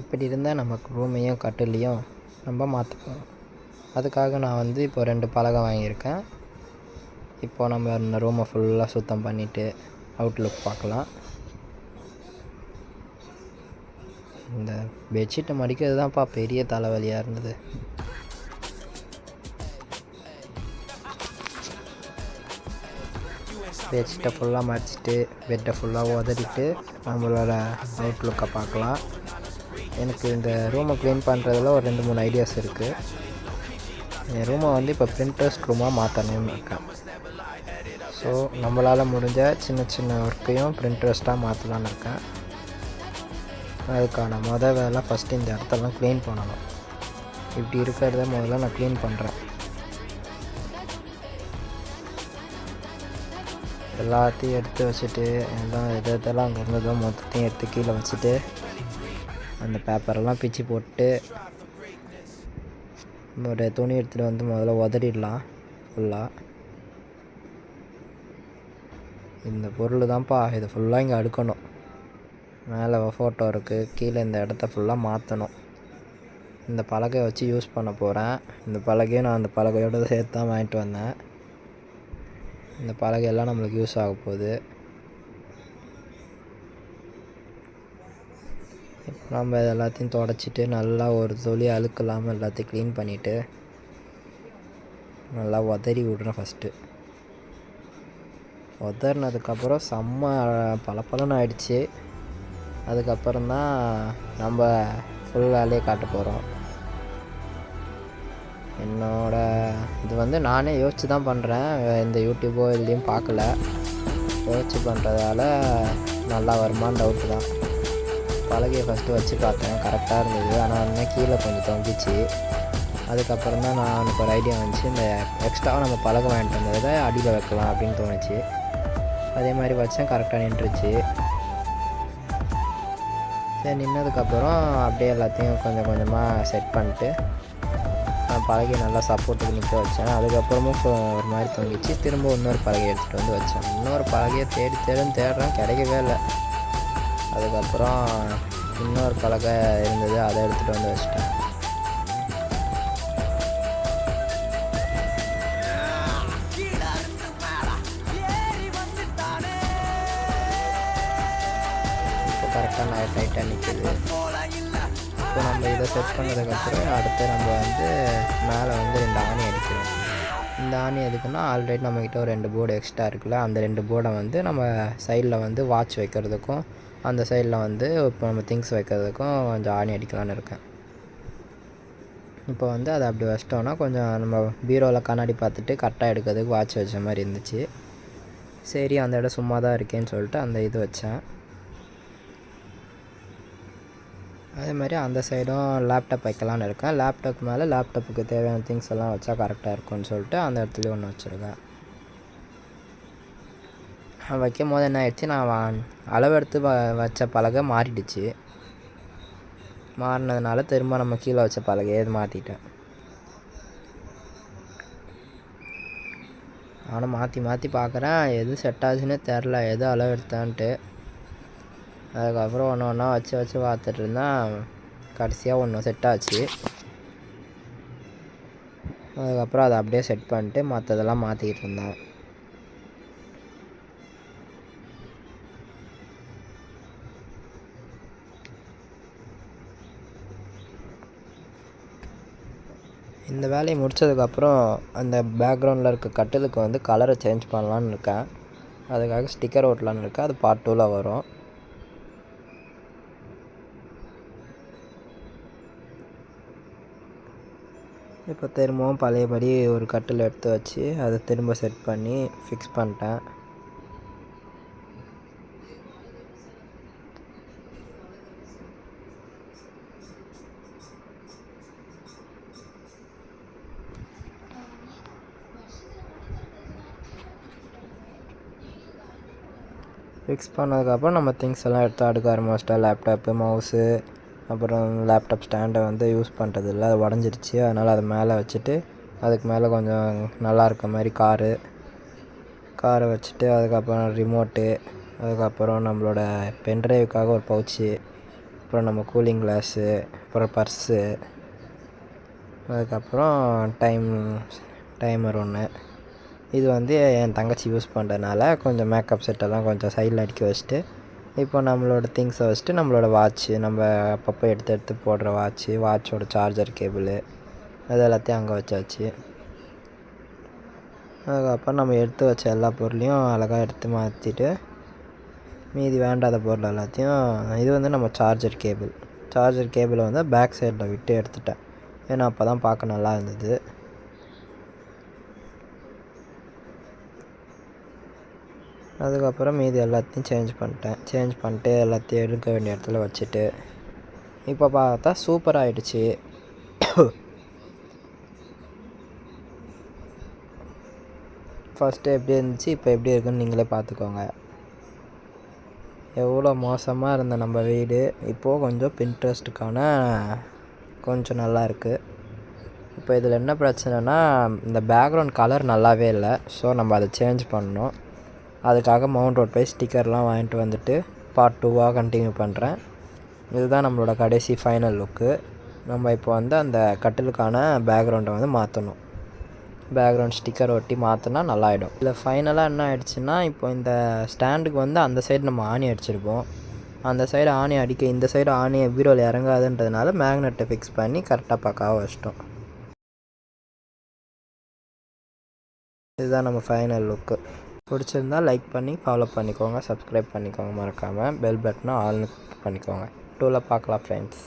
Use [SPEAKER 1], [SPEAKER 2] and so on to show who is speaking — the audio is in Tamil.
[SPEAKER 1] இப்படி இருந்தால் நமக்கு ரூமையும் கட்டிலையும் நம்ம மாற்ற போகிறோம். அதுக்காக நான் வந்து இப்போ 2 பலகை வாங்கியிருக்கேன். இப்போ நம்ம இந்த ரூமை ஃபுல்லாக சுத்தம் பண்ணிவிட்டு அவுட்லுக் பார்க்கலாம். இந்த பெட்ஷீட்டை மடிக்கிறது தான்ப்பா பெரிய தலைவலியாக இருந்தது. பெட்ஷீட்டை ஃபுல்லாக மடிச்சிட்டு பெட்டை ஃபுல்லாக உதறிட்டு நம்மளோட அவுட்லுக்கை பார்க்கலாம். எனக்கு இந்த ரூமை க்ளீன் பண்ணுறதுல ஒரு 2-3 ஐடியாஸ் இருக்குது. என் ரூமை வந்து இப்போ பிரிண்டர்ஸ்ட் ரூமாக மாற்றணும்னு இருக்கேன். ஸோ நம்மளால் முடிஞ்ச சின்ன சின்ன ஒர்க்கையும் பிரிண்டர்ஸ்ட்டாக மாற்றலான்னு இருக்கேன். அதுக்கான வேலை ஃபஸ்ட்டு இந்த இடத்தெல்லாம் க்ளீன் பண்ணணும். இப்படி இருக்கிறத முதல்ல நான் க்ளீன் பண்ணுறேன். எல்லாத்தையும் எடுத்து வச்சுட்டு எல்லாம் எதெல்லாம் அங்கே இருந்ததோ மொத்தத்தையும் எடுத்து கீழே வச்சுட்டு அந்த பேப்பரெல்லாம் பிச்சு போட்டு ஒரு துணி எடுத்துகிட்டு வந்து முதல்ல உதறிடலாம் ஃபுல்லாக. இந்த பொருள் தான்ப்பா, இதை ஃபுல்லாக இங்கே அடுக்கணும். மேலே ஃபோட்டோ இருக்குது, கீழே இந்த இடத்த ஃபுல்லாக மாற்றணும். இந்த பலகையை வச்சு யூஸ் பண்ண போகிறேன். இந்த பலகையை நான் அந்த பலகையோடு சேர்த்து தான் வாங்கிட்டு வந்தேன். இந்த பலகையெல்லாம் நம்மளுக்கு யூஸ் ஆக போகுது. இப்போ நம்ம எல்லாத்தையும் தொடச்சிட்டு நல்லா ஒரு துளி அழுக்கு இல்லாமல் எல்லாத்தையும் க்ளீன் பண்ணிவிட்டு நல்லா உதறி விட்றேன். ஃபஸ்ட்டு உதறினதுக்கப்புறம் செம்ம பளபளன்னு ஆயிடுச்சு. அதுக்கப்புறம் தான் நம்ம ஃபுல் வேலையை காட்ட போகிறோம். இது வந்து நானே யோசித்து தான் பண்ணுறேன். இந்த யூடியூபோ எதுலேயும் பார்க்கல. யோசித்து பண்ணுறதால நல்லா வருமானு டவுட்டு தான். பலகையை ஃபஸ்ட்டு வச்சு பார்த்தேன், கரெக்டாக இருந்தது. ஆனால் இன்னும் கீழே கொஞ்சம் தொங்கிச்சு. அதுக்கப்புறம் தான் நான் எனக்கு ஒரு ஐடியா வந்துச்சு, இந்த எக்ஸ்ட்ராவாக நம்ம பலகை வாங்கிட்டு வந்ததை அடியில் வைக்கலாம் அப்படின்னு தோணுச்சு. அதே மாதிரி வச்சேன், கரெக்டாக நின்றுச்சு. சரி, நின்னதுக்கப்புறம் அப்படியே எல்லாத்தையும் கொஞ்சம் கொஞ்சமாக செட் பண்ணிட்டு பலகையை நல்லா சப்போர்ட்டுக்கு நிற்க வச்சேன். அதுக்கப்புறமும் ஒரு மாதிரி தொங்கிச்சு. திரும்ப இன்னொரு பலகையை எடுத்துகிட்டு வந்து வச்சேன். இன்னொரு பலகையை தேடுறேன், கிடைக்கவே இல்லை. அதுக்கப்புறம் இன்னொரு பலகை இருந்தது, அதை எடுத்துகிட்டு வந்து வச்சிட்டேன். இப்போ கரெக்டாக டைட்டாக நிற்கிது. இப்போ நம்ம இதை செட் பண்ணதுக்கப்புறம் அடுத்து நம்ம வந்து மேலே வந்து 2 ஆணி அடிக்கிறோம். இந்த ஆணி எதுக்குன்னா, ஆல்ரெடி நம்மக்கிட்ட ஒரு 2 போர்டு எக்ஸ்ட்ரா இருக்குல்ல, அந்த 2 போர்டை வந்து நம்ம சைடில் வந்து வாட்ச் வைக்கிறதுக்கும் அந்த சைடில் வந்து இப்போ நம்ம திங்ஸ் வைக்கிறதுக்கும் கொஞ்சம் ஆணி அடிக்கலான்னு இருக்கேன். இப்போ வந்து அதை அப்படி வச்சிட்டோன்னா கொஞ்சம் நம்ம பீரோவில் கண்ணாடி பார்த்துட்டு கரெக்டாக எடுக்கிறதுக்கு வாட்ச் வச்ச மாதிரி இருந்துச்சு. சரி, அந்த இடம் சும்மா தான் இருக்கேன்னு சொல்லிட்டு அந்த இது வச்சேன். அதே மாதிரி அந்த சைடும் லேப்டாப் வைக்கலான்னு இருக்கேன். லேப்டாப் மேலே லேப்டாப்புக்கு தேவையான திங்ஸ் எல்லாம் வச்சா கரெக்டாக இருக்கும்னு சொல்லிட்டு அந்த இடத்துலையும் ஒன்று வச்சுருக்கேன். வைக்கும் போது என்ன ஆயிடுச்சு, நான் அளவெடுத்து வச்ச பலகை மாறிடுச்சு. மாறினதுனால திரும்ப நம்ம கீழே வச்ச பலகையை மாற்றிட்டேன். ஆனால் மாற்றி பார்க்குறேன், எது செட் ஆச்சுன்னு தெரில, எது அளவு எடுத்தான்ட்டு. அதுக்கப்புறம் ஒன்று ஒன்றா வச்சு பார்த்துட்டு இருந்தேன். கடைசியாக ஒன்று செட் ஆச்சு. அதுக்கப்புறம் அதை அப்படியே செட் பண்ணிட்டு மற்றதெல்லாம் மாற்றிக்கிட்டு இருந்தேன். இந்த வேலையை முடித்ததுக்கப்புறம் அந்த பேக்ரவுண்டில் இருக்க கட்டிலுக்கு வந்து கலரை சேஞ்ச் பண்ணலான்னு இருக்கேன். அதுக்காக ஸ்டிக்கர் ஓட்டலான்னு இருக்கேன். அது பார்ட் 2ல் வரும். இப்போ திரும்பவும் பழையபடி ஒரு கட்டில் எடுத்து வச்சு அதை திரும்ப செட் பண்ணி ஃபிக்ஸ் பண்ணிட்டேன். ஃபிக்ஸ் பண்ணதுக்கப்புறம் நம்ம திங்ஸ் எல்லாம் எடுத்து அடுக்க ஆரம்பிச்சிட்டேன். லேப்டாப்பு, மவுஸு, அப்புறம் லேப்டாப் ஸ்டாண்டை வந்து யூஸ் பண்ணுறது இல்லை, அது உடஞ்சிருச்சு. அதனால் அதை மேலே வச்சுட்டு அதுக்கு மேலே கொஞ்சம் நல்லா இருக்க மாதிரி காரை வச்சுட்டு அதுக்கப்புறம் ரிமோட்டு, அதுக்கப்புறம் நம்மளோட பென்ட்ரைவுக்காக ஒரு அப்புறம் நம்ம கூலிங் கிளாஸு, அப்புறம் பர்ஸு, அதுக்கப்புறம் டைமர் ஒன்று. இது வந்து என் தங்கச்சி யூஸ் பண்ணுறதுனால கொஞ்சம் மேக்கப் செட்டெல்லாம் கொஞ்சம் சைடில் அடுக்கி வச்சுட்டு, இப்போ நம்மளோட திங்ஸை வச்சுட்டு நம்மளோட வாட்ச்சு, நம்ம அப்பப்போ எடுத்து போடுற வாட்சோட சார்ஜர் கேபிள் அது எல்லாத்தையும் அங்கே வச்சாச்சு. அதுக்கப்புறம் நம்ம எடுத்து வச்ச எல்லா பொருளையும் அழகாக எடுத்து மாற்றிட்டு மீதி வேண்டாத பொருள் எல்லாத்தையும், இது வந்து நம்ம சார்ஜர் கேபிளை வந்து பேக் சைடில் விட்டு எடுத்துட்டேன். ஏன்னா அப்போ தான் பார்க்க நல்லா இருந்தது. அதுக்கப்புறம் மீதி எல்லாத்தையும் சேஞ்ச் பண்ணிட்டு எல்லாத்தையும் எடுக்க வேண்டிய இடத்துல வச்சுட்டு இப்போ பார்த்தா சூப்பராக ஆகிடுச்சு. ஃபஸ்ட்டு எப்படி இருந்துச்சு, இப்போ எப்படி இருக்குன்னு நீங்களே பார்த்துக்கோங்க. எவ்வளோ மோசமாக இருந்த நம்ம வீடு இப்போது கொஞ்சம் பின்ட்ரெஸ்ட்டுக்கான கொஞ்சம் நல்லா இருக்குது. இப்போ இதில் என்ன பிரச்சனைனா, இந்த பேக்ரவுண்ட் கலர் நல்லாவே இல்லை. ஸோ நம்ம அதை சேஞ்ச் பண்ணணும். அதுக்காக மவுண்ட் ரோட் போய் ஸ்டிக்கர்லாம் வாங்கிட்டு வந்துட்டு பார்ட் 2வாக கண்டினியூ பண்ணுறேன். இதுதான் நம்மளோட கடைசி ஃபைனல் லுக்கு. நம்ம இப்போ வந்து அந்த கட்டிலுக்கான பேக்ரவுண்டை வந்து மாற்றணும். பேக்ரவுண்ட் ஸ்டிக்கர் ஒட்டி மாற்றினா நல்லாயிடும். இதில் ஃபைனலாக என்ன ஆகிடுச்சுன்னா, இப்போ இந்த ஸ்டாண்டுக்கு வந்து அந்த சைடு நம்ம ஆணி அடிச்சிருப்போம். அந்த சைடு ஆணி அடிக்க இந்த சைடு ஆணி பீரோவில் இறங்காதுன்றதுனால மேக்னெட்டை ஃபிக்ஸ் பண்ணி கரெக்டாக பக்காவாக வச்சிட்டோம். இதுதான் நம்ம ஃபைனல் லுக்கு. பிடிச்சிருந்தா லைக் பண்ணி ஃபாலோ பண்ணிக்கோங்க, சப்ஸ்கிரைப் பண்ணிக்கோங்க, மறக்காமல் பெல் பட்டனை ஆல்னு பண்ணிக்கோங்க. 2ல் பார்க்கலாம் ஃப்ரெண்ட்ஸ்.